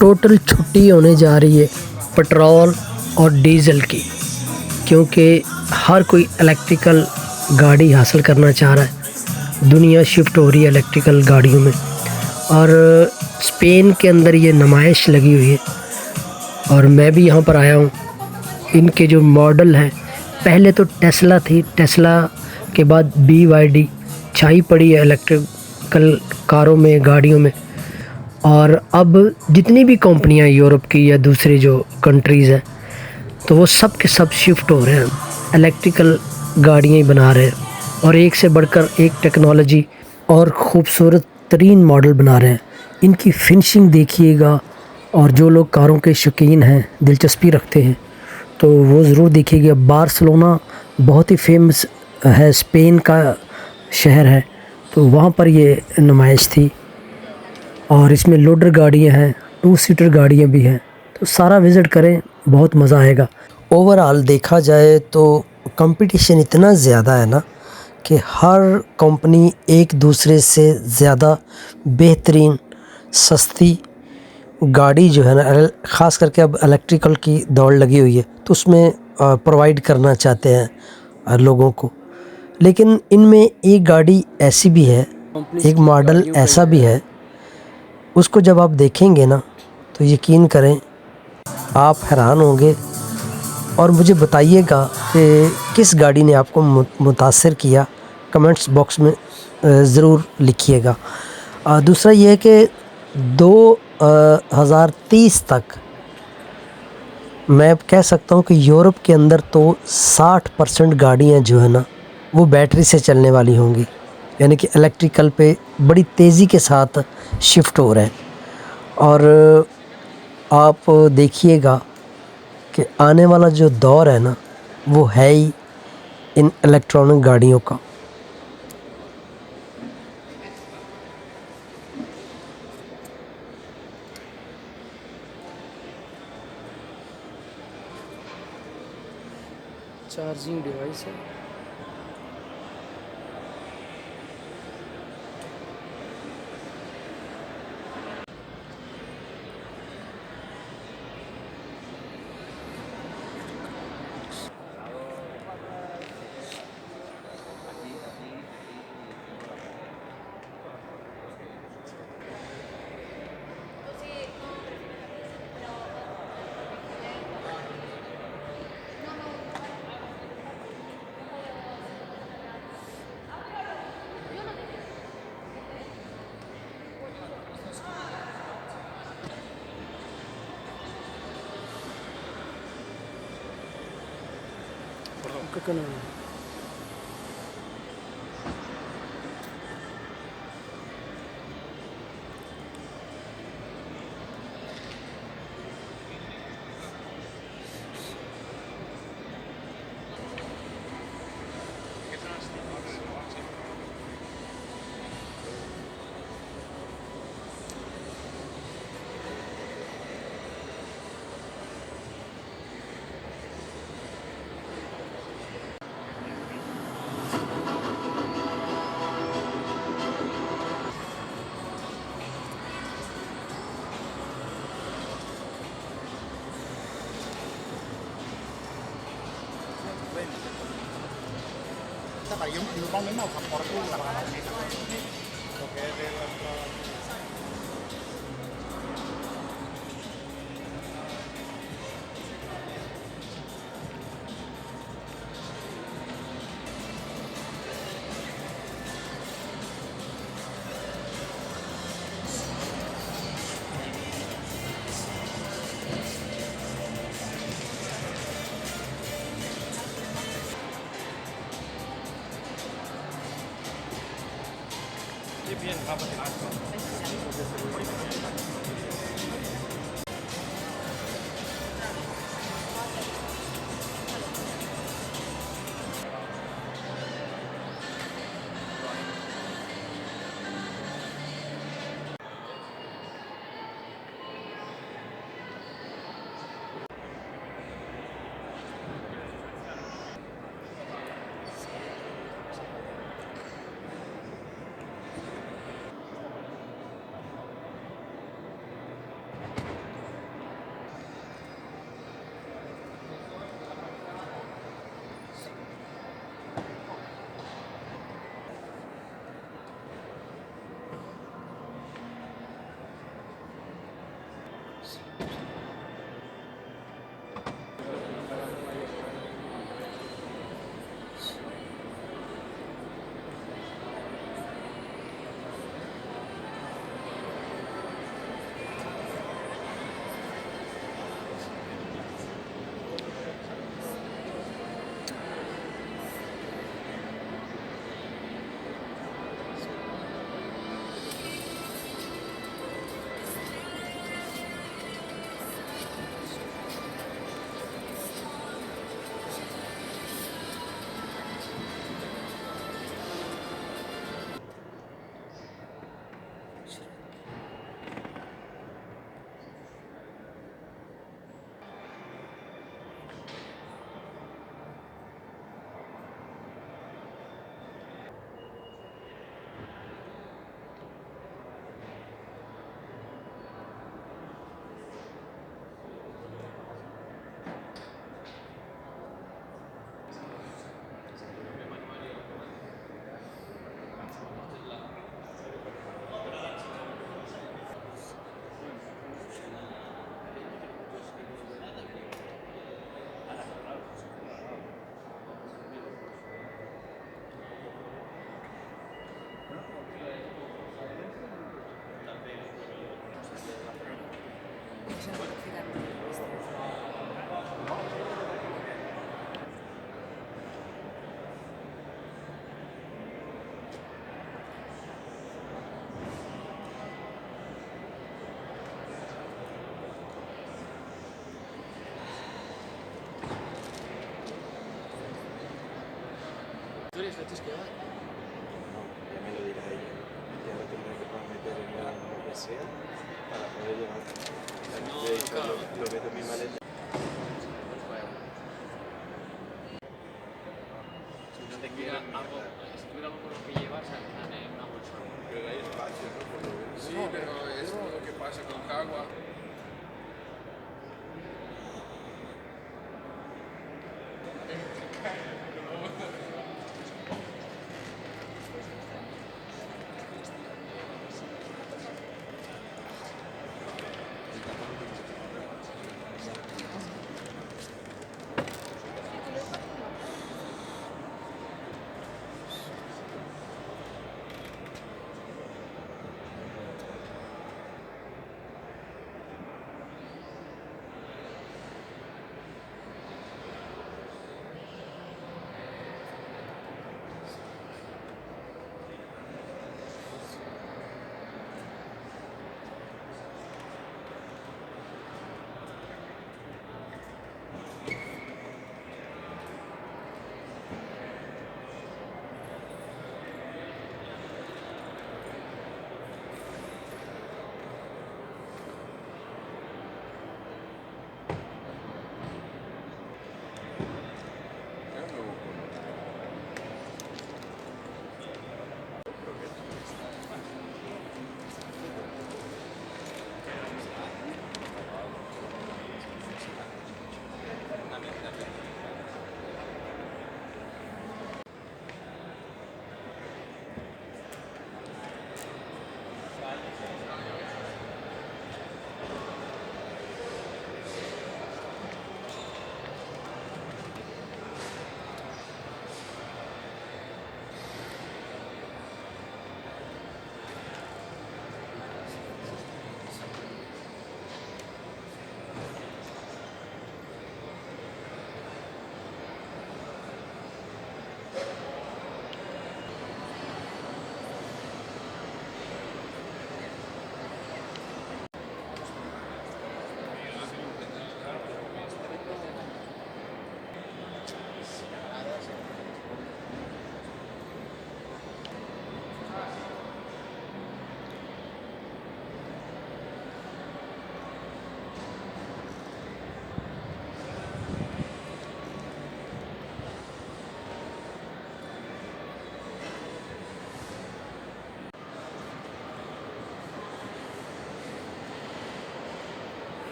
Total छुट्टी होने जा रही है पेट्रोल और डीज़ल की, क्योंकि हर कोई इलेक्ट्रिकल गाड़ी हासिल करना चाह रहा है। दुनिया शिफ्ट हो रही है इलेक्ट्रिकल गाड़ियों में, और स्पेन के अंदर ये नुमाइश लगी हुई है और मैं भी यहाँ पर आया हूँ। इनके जो मॉडल हैं, पहले तो टेस्ला थी, टेस्ला के बाद BYD छाई पड़ी है इलेक्ट्रिकल कारों में, गाड़ियों में। और अब जितनी भी कंपनियां यूरोप की या दूसरी जो कंट्रीज़ हैं, तो वो सब के सब शिफ्ट हो रहे हैं, इलेक्ट्रिकल गाड़ियाँ ही बना रहे हैं और एक से बढ़कर एक टेक्नोलॉजी और ख़ूबसूरत तरीन मॉडल बना रहे हैं। इनकी फिनिशिंग देखिएगा, और जो लोग कारों के शौकीन हैं, दिलचस्पी रखते हैं, तो वो ज़रूर देखिएगा। बार्सिलोना बहुत ही फेमस है, स्पेन का शहर है, तो वहाँ पर ये नुमाइश थी। और इसमें लोडर गाड़ियाँ हैं, 2 सीटर गाड़ियाँ भी हैं, तो सारा विज़िट करें, बहुत मज़ा आएगा। ओवरऑल देखा जाए तो कंपटीशन इतना ज़्यादा है ना कि हर कंपनी एक दूसरे से ज़्यादा बेहतरीन सस्ती गाड़ी जो है ना, ख़ास करके अब इलेक्ट्रिकल की दौड़ लगी हुई है, तो उसमें प्रोवाइड करना चाहते हैं लोगों को। लेकिन इनमें एक गाड़ी ऐसी भी है, एक मॉडल ऐसा भी है, उसको जब आप देखेंगे ना तो यकीन करें आप हैरान होंगे। और मुझे बताइएगा कि किस गाड़ी ने आपको मुतासिर किया, कमेंट्स बॉक्स में ज़रूर लिखिएगा। दूसरा ये है कि 2030 तक मैं कह सकता हूँ कि यूरोप के अंदर तो 60% गाड़ियाँ जो है ना वो बैटरी से चलने वाली होंगी, यानी कि इलेक्ट्रिकल पे बड़ी तेज़ी के साथ शिफ्ट हो रहे हैं। और आप देखिएगा कि आने वाला जो दौर है ना, वो है ही इन इलेक्ट्रॉनिक गाड़ियों का। चार्जिंग डिवाइस है। Tại giống như con đến màu thật còn luôn là ok đây là bien, se modifican los lingüistas. ¿Tú eres la chasqueada? No, ya me lo dirá ella. Ya lo tendré que meter en lo que sea para poder llevar. No, De hecho, claro. lo meto en mi maleta. Si no te Mira, quieren, algo, si tuviera algo con lo que llevar, se en una bolsa. pero hay espacio, ¿no? Por lo menos. Sí, pero es lo que pasa con Cagua.